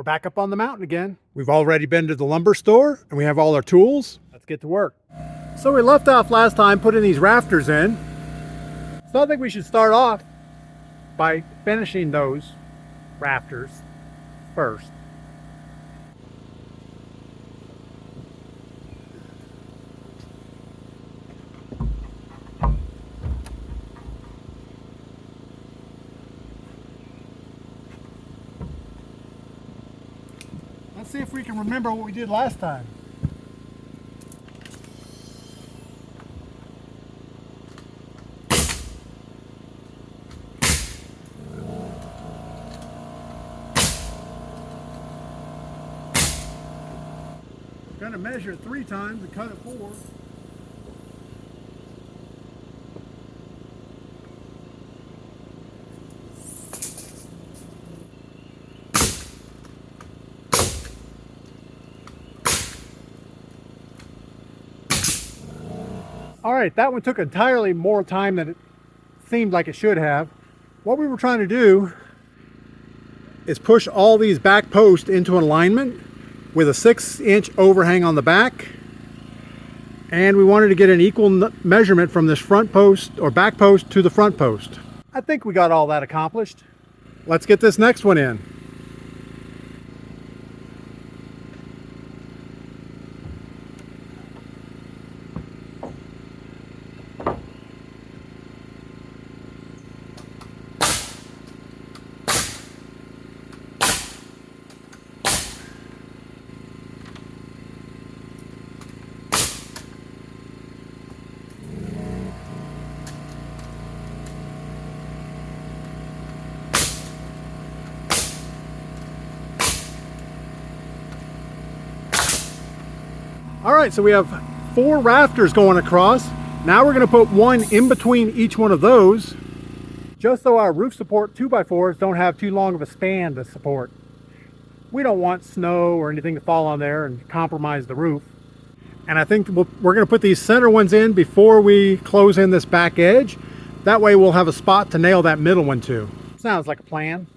we're back up on the mountain again. We've already been to the lumber store and we have all our tools. Let's get to work. So we left off last time putting these rafters in. So I think we should start off by finishing those rafters first. Let's see if we can remember what we did last time. We're going to measure it 3 times and cut it 4. All right, that one took entirely more time than it seemed like it should have. What we were trying to do is push all these back posts into alignment with a 6-inch overhang on the back. And we wanted to get an equal measurement from this front post or back post to the front post. I think we got all that accomplished. Let's get this next one in. All right, so we have 4 rafters going across. Now we're going to put one in between each one of those, just so our roof support 2x4s don't have too long of a span to support. We don't want snow or anything to fall on there and compromise the roof. And I think we're going to put these center ones in before we close in this back edge. That way we'll have a spot to nail that middle one to. Sounds like a plan.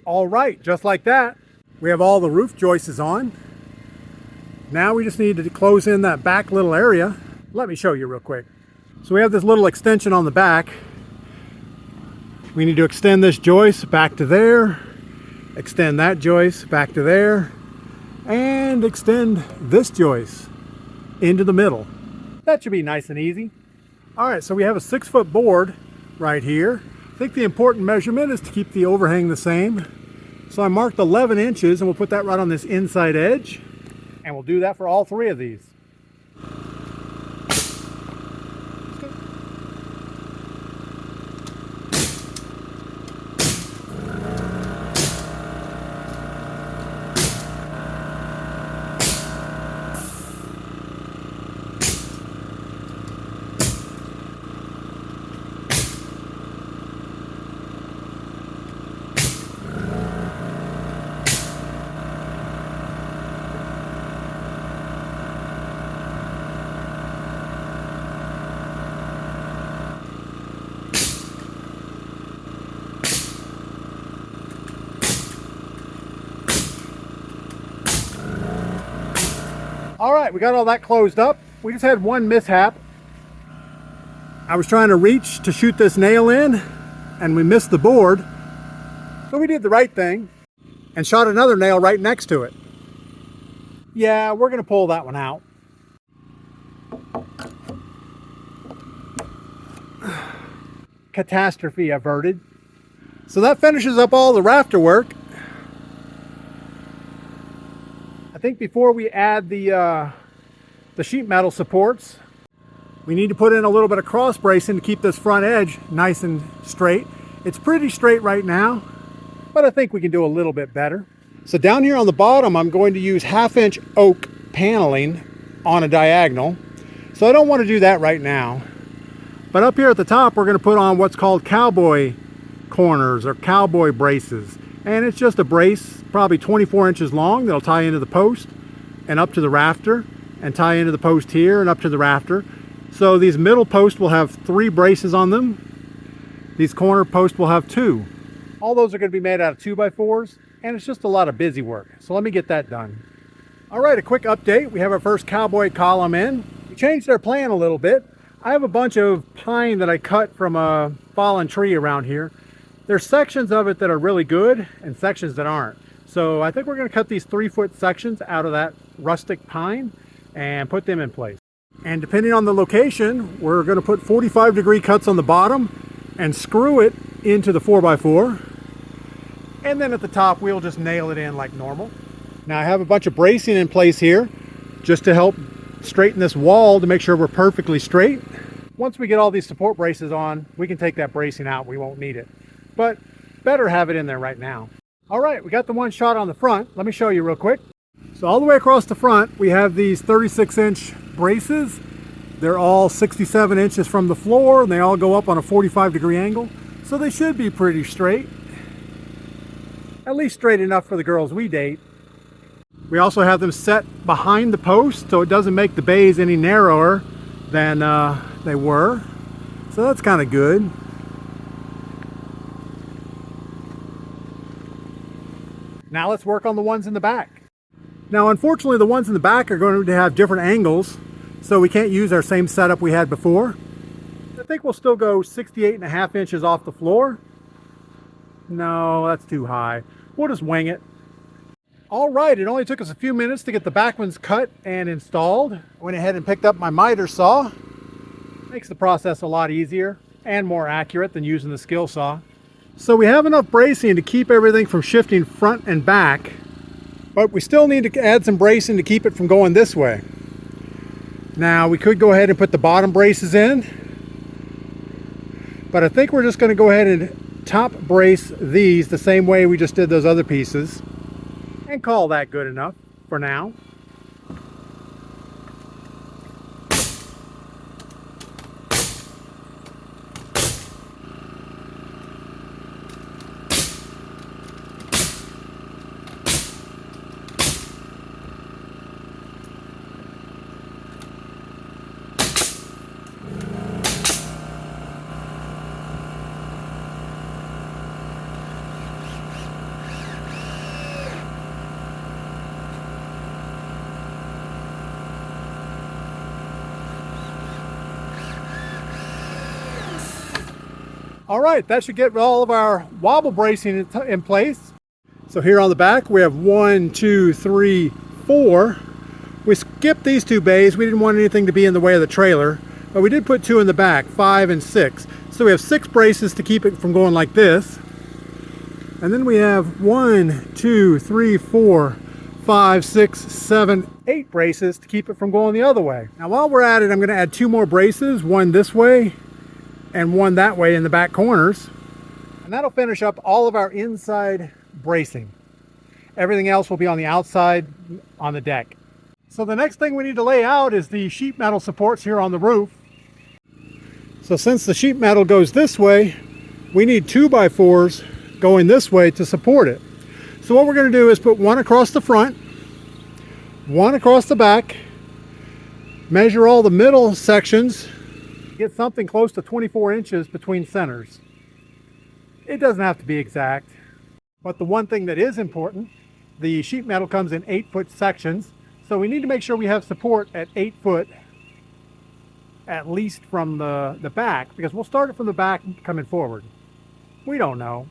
All right, just like that, we have all the roof joists on. Now we just need to close in that back little area. Let me show you real quick. So we have this little extension on the back. We need to extend this joist back to there, extend that joist back to there, and extend this joist into the middle. That should be nice and easy. All right, so we have a 6-foot board right here. I think the important measurement is to keep the overhang the same. So I marked 11 inches and we'll put that right on this inside edge. And we'll do that for all 3 of these. All right, we got all that closed up. We just had one mishap. I was trying to reach to shoot this nail in and we missed the board. So we did the right thing and shot another nail right next to it. Yeah, we're gonna pull that one out. Catastrophe averted. So that finishes up all the rafter work. I think before we add the sheet metal supports, we need to put in a little bit of cross bracing to keep this front edge nice and straight. It's pretty straight right now, but I think we can do a little bit better. So down here on the bottom, I'm going to use 1/2 inch oak paneling on a diagonal. So I don't want to do that right now. But up here at the top, we're going to put on what's called cowboy corners or cowboy braces. And it's just a brace, probably 24 inches long, that'll tie into the post and up to the rafter, and tie into the post here and up to the rafter. So these middle posts will have 3 braces on them. These corner posts will have 2. All those are going to be made out of 2x4s, and it's just a lot of busy work. So let me get that done. All right, a quick update. We have our first cowboy column in. We changed our plan a little bit. I have a bunch of pine that I cut from a fallen tree around here. There's sections of it that are really good and sections that aren't. So I think we're going to cut these 3-foot sections out of that rustic pine and put them in place. And depending on the location, we're going to put 45-degree cuts on the bottom and screw it into the 4x4. And then at the top, we'll just nail it in like normal. Now I have a bunch of bracing in place here just to help straighten this wall to make sure we're perfectly straight. Once we get all these support braces on, we can take that bracing out. We won't need it, but better have it in there right now. All right, we got the one shot on the front. Let me show you real quick. So all the way across the front, we have these 36-inch braces. They're all 67 inches from the floor, and they all go up on a 45-degree angle. So they should be pretty straight. At least straight enough for the girls we date. We also have them set behind the post, so it doesn't make the bays any narrower than they were. So that's kind of good. Now let's work on the ones in the back. Now unfortunately the ones in the back are going to have different angles, so we can't use our same setup we had before. I think we'll still go 68.5 inches off the floor. No, that's too high. We'll just wing it. All right, it only took us a few minutes to get the back ones cut and installed. I went ahead and picked up my miter saw. Makes the process a lot easier and more accurate than using the skill saw. So we have enough bracing to keep everything from shifting front and back, but we still need to add some bracing to keep it from going this way. Now we could go ahead and put the bottom braces in, but I think we're just going to go ahead and top brace these the same way we just did those other pieces and call that good enough for now. All right, that should get all of our wobble bracing in place. So here on the back, we have 1, 2, 3, 4. We skipped these 2 bays. We didn't want anything to be in the way of the trailer, but we did put 2 in the back, 5 and 6. So we have 6 braces to keep it from going like this. And then we have 1, 2, 3, 4, 5, 6, 7, 8 braces to keep it from going the other way. Now while we're at it, I'm going to add 2 more braces, one this way and one that way in the back corners. And that'll finish up all of our inside bracing. Everything else will be on the outside on the deck. So the next thing we need to lay out is the sheet metal supports here on the roof. So since the sheet metal goes this way, we need 2x4s going this way to support it. So what we're going to do is put one across the front, one across the back, measure all the middle sections, get something close to 24 inches between centers. It doesn't have to be exact, but the one thing that is important, the sheet metal comes in 8-foot sections. So we need to make sure we have support at 8 foot at least from the back, because we'll start it from the back coming forward. We don't know.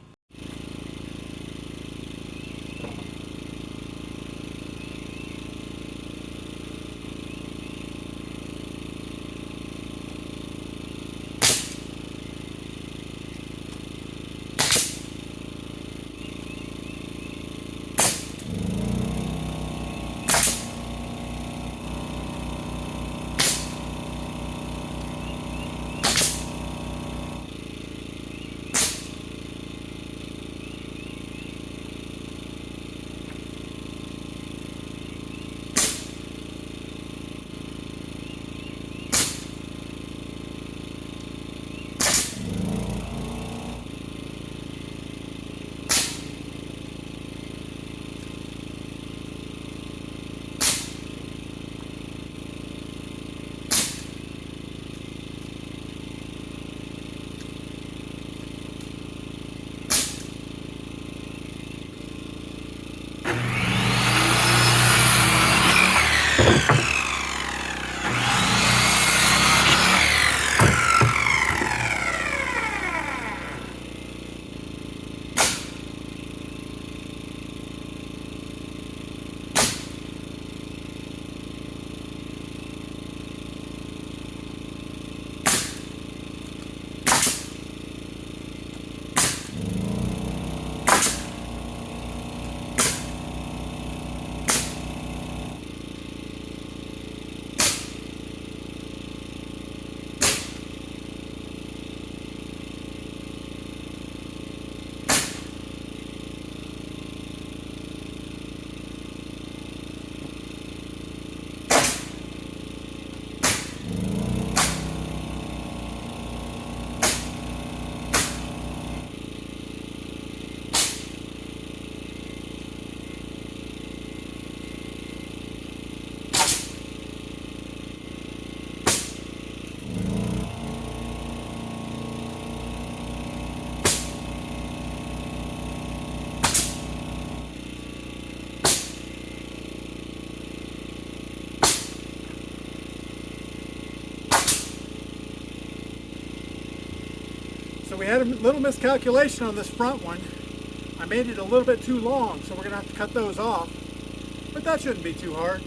So we had a little miscalculation on this front one. I made it a little bit too long, so we're going to have to cut those off. But that shouldn't be too hard.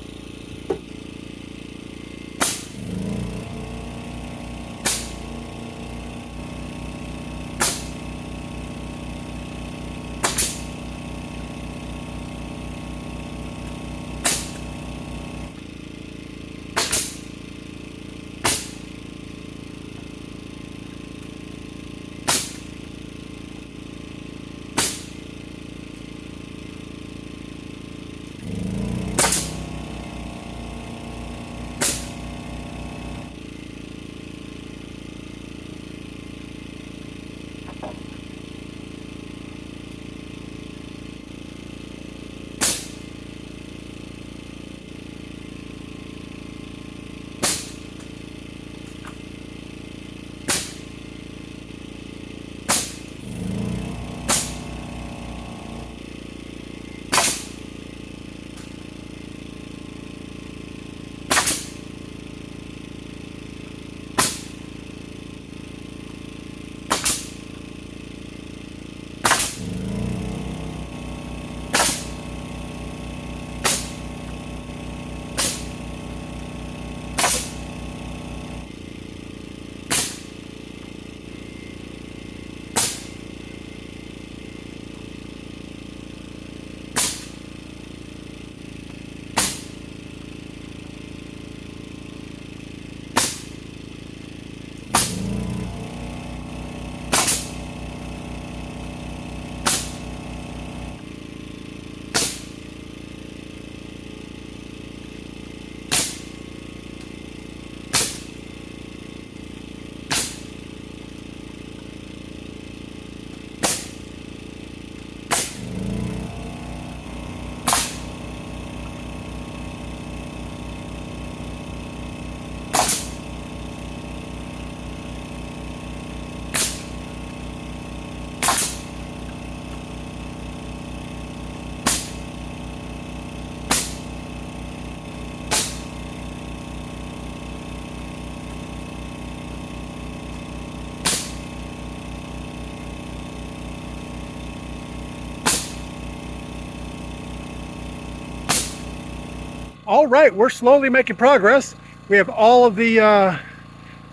All right, we're slowly making progress. We have all of the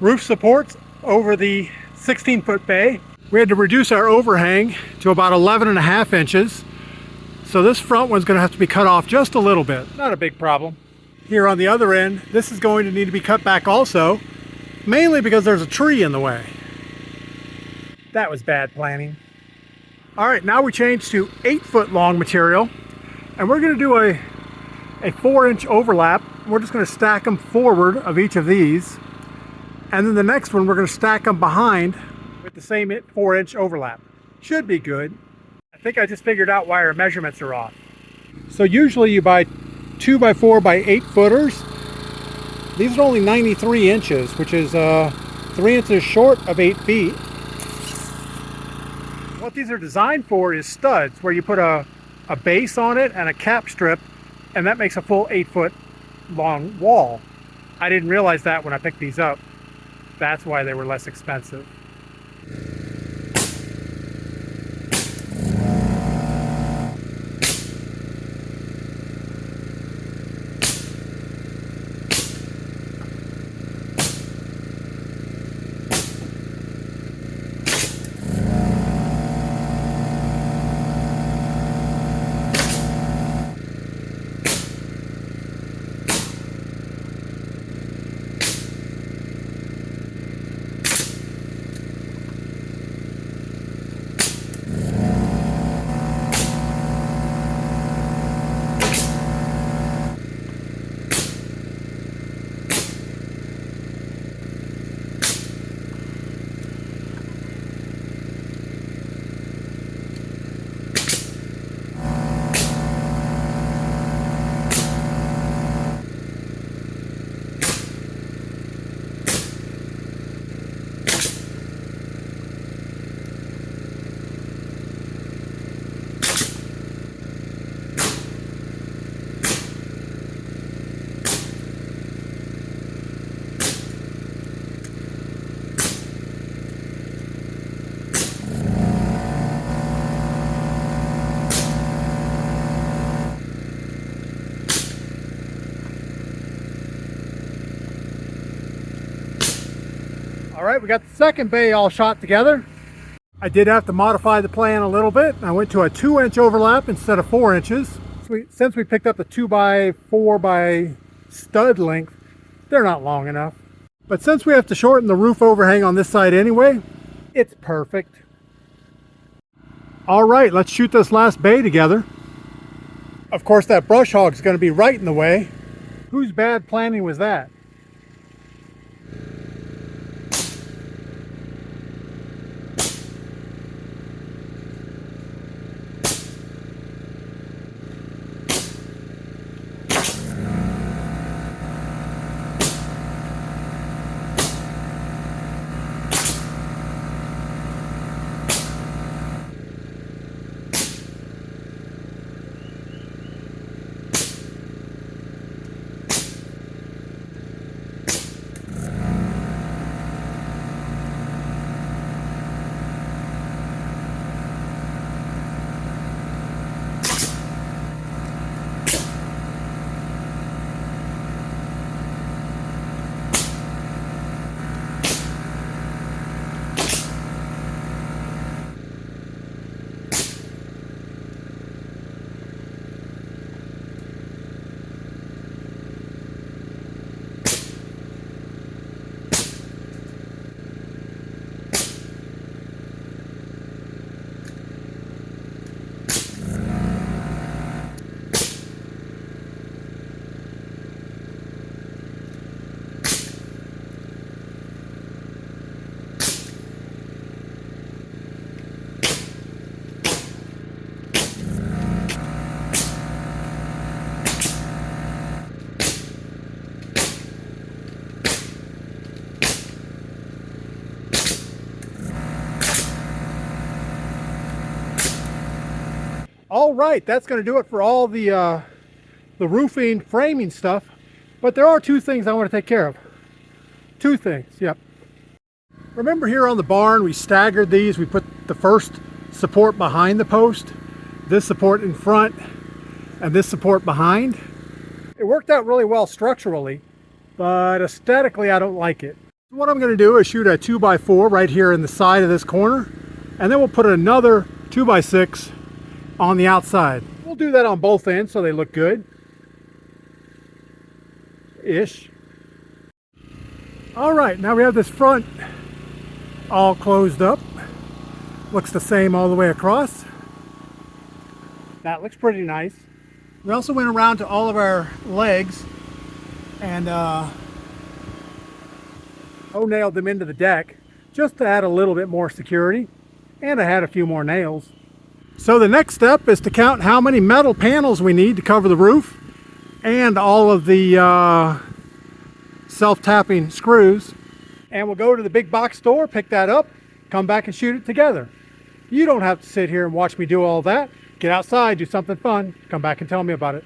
roof supports over the 16-foot bay. We had to reduce our overhang to about 11.5 inches. So this front one's going to have to be cut off just a little bit. Not a big problem. Here on the other end, this is going to need to be cut back also, mainly because there's a tree in the way. That was bad planning. All right, now we change to 8-foot long material, and we're going to do a 4-inch overlap. We're just going to stack them forward of each of these, and then the next one we're going to stack them behind with the same 4-inch overlap. Should be good. I think I just figured out why our measurements are off. So usually you buy 2x4 by 8 footers. These are only 93 inches, which is 3 inches short of 8 feet. What these are designed for is studs, where you put a base on it and a cap strip, and that makes a full 8-foot long wall. I didn't realize that when I picked these up. That's why they were less expensive. All right, we got the second bay all shot together. I did have to modify the plan a little bit. I went to a 2-inch overlap instead of 4 inches. Since we picked up the 2x4 by stud length, they're not long enough. But since we have to shorten the roof overhang on this side anyway, it's perfect. All right, let's shoot this last bay together. Of course, that brush hog is going to be right in the way. Whose bad planning was that? All right, that's going to do it for all the roofing framing stuff. But there are two things I want to take care of. Two things, yep. Remember here on the barn, we staggered these. We put the first support behind the post, this support in front, and this support behind. It worked out really well structurally, but aesthetically I don't like it. So what I'm going to do is shoot a 2x4 right here in the side of this corner, and then we'll put another 2x6 on the outside. We'll do that on both ends so they look good. Ish. All right, now we have this front all closed up. Looks the same all the way across. That looks pretty nice. We also went around to all of our legs and nailed them into the deck just to add a little bit more security, and I had a few more nails. So the next step is to count how many metal panels we need to cover the roof and all of the self-tapping screws, and we'll go to the big box store, pick that up, come back and shoot it together. You don't have to sit here and watch me do all that. Get outside, do something fun, come back and tell me about it.